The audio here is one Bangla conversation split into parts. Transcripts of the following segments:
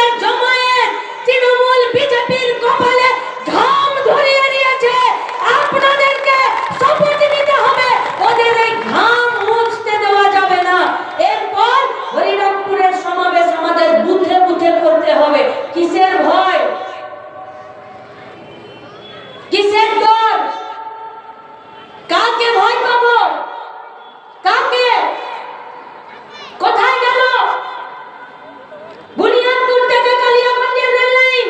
তৃণমূলের জমায়েত, তৃণমূল বিজেপির কপালে ঘাম ধরিয়ে দিয়েছে। আপনাদেরকে শপথ নিতে হবে, ওদের এই ঘাম মুছতে দেওয়া যাবে না। এরপর হরিরামপুরের সমাবেশ আমাদের বুথে বুথে করতে হবে। কিসের ভয়, কিসের ডর, কাকে ভয় পাবো, কাকে? কোথায় গেল বুনিয়াদপুর থেকে কালিয়াগঞ্জের রেল লাইন?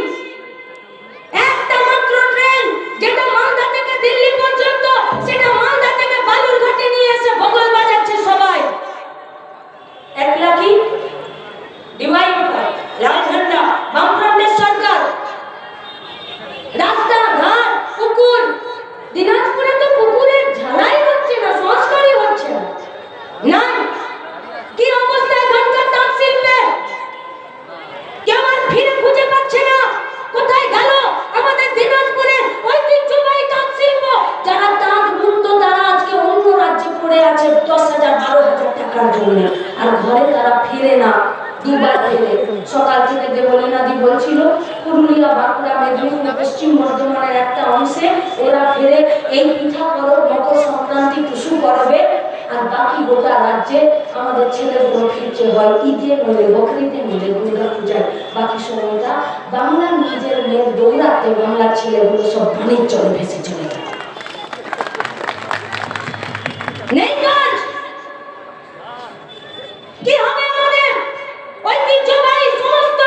একটা মাত্র ট্রেন যেটা মালদা থেকে দিল্লি পর্যন্ত, সেটা মালদা থেকে বালুরঘাটে নিয়ে এসে বগল বাজাচ্ছে সবাই। একলা কি ডিওয়াইএফআই, লাল ঝান্ডা, বামফ্রন্টের সরকার, রাস্তা ঘাট পুকুর। দিনাজপুরে তো পুকুরের ঝালাই হচ্ছে না, সংস্কারই হচ্ছে না। কি অবস্থা এখানকার তাঁত শিল্পের? কেউ আর ফিরে খুঁজে পাচ্ছে না। কোথায় গেল আমাদের দিনাজপুরের ঐতিহ্যবাহী তাঁত শিল্প? যারা তাঁত বুনতো তারা আজকে অন্য রাজ্যে পড়ে আছে 10,000 12,000 টাকার জন্য, আর ঘরে তারা ফিরে না। দুবার ফেলে সকাল থেকে দেবলীনাদি বলছিল পুরুলিয়া, বাঁকুড়া, মেদিনীপুর, পশ্চিম বর্ধমানের একটা অংশে ওরা ফেরে এই পিঠা পরব, মকর সংক্রান্তি, টুসু পরবে, আর বাকি গোটা রাজ্যে আমাদের ছেলেগুলো ফিরছে হয় ঈদে নলে, বকরিদে নলে, দুর্গা পূজায়। বাকি সময়টা বাংলার নিজের মেয়ের দৌড়াতে বাংলার ছেলেগুলো সব পানির জলে ভেসে চলে যায়। নেই কাজ। কি হবে আমাদের ঐতিহ্যবাহী সমস্ত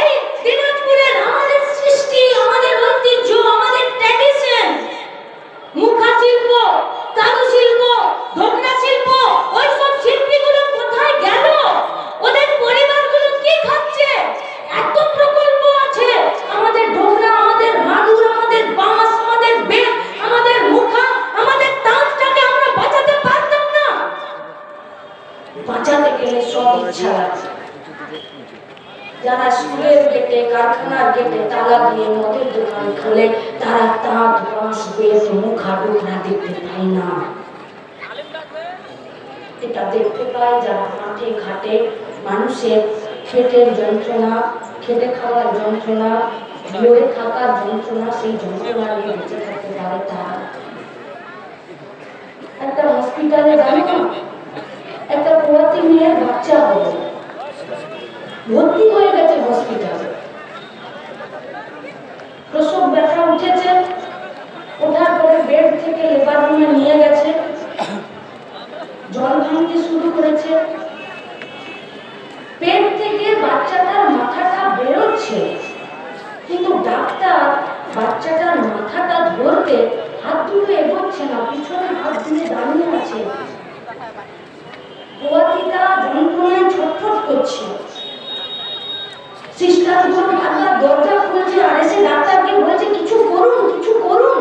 এই দিনাজপুরের আমাদের সৃষ্টি, আমাদের ঐতিহ্য, আমাদের ট্র্যাডিশন, মুখা শিল্প, চারু শিল্প, ঢোকরা শিল্প, ওই সব শিল্পীগুলো কোথায় গেল? ওদের পরিবারগুলো কি খাচ্ছে? এত প্রকল্প আছে, আমাদের ঢোকরা, আমাদের মাদুর, আমাদের বাঁশ, আমাদের বেত, আমাদের মুখা, আমাদের তাঁতটাকে আমরা বাঁচাতে পারতাম না? বাঁচাতে গেলে সব ইচ্ছা আছে। যারা স্কুলের গেটে, কারখানার গেটে তালা দিয়ে মদের দোকান খোলে, তারা তাঁত, বাঁশ, বেত, মুখা, ঢোকরা দেখতে পায় না। এটা দেখতে পায় যারা মাঠে ঘাটে মানুষের পেটের যন্ত্রণা, খেটে খাওয়ার যন্ত্রণা, লড়ে থাকার যন্ত্রণা, সেই যন্ত্রণা নিয়ে বেঁচে থাকতে পারে তারা। একটা হসপিটালে জানো, একটা পোয়াতি মেয়ের বাচ্চা হবে, ভর্তি হয়ে গেছে হসপিটালে। প্রসব ব্যথা উঠেছে, ওঠার পরে বেড থেকে লেবার রুমে নিয়ে গেছে, জল ভাঙতে শুরু করেছে। পেট থেকে বাচ্চাটার মাথাটা বেরোচ্ছে, কিন্তু ডাক্তার বাচ্চাটার মাথাটা ধরতে হাত দুটো এগোচ্ছে না, পিছনে হাত দিয়ে দাঁড়িয়ে আছে। পোয়াতিটা যন্ত্রণায় ছটফট করছে। সিস্টারগুলো বারবার দরজা খুলছে আর এসে ডাক্তারকে বলছে কিছু করুন, কিছু করুন।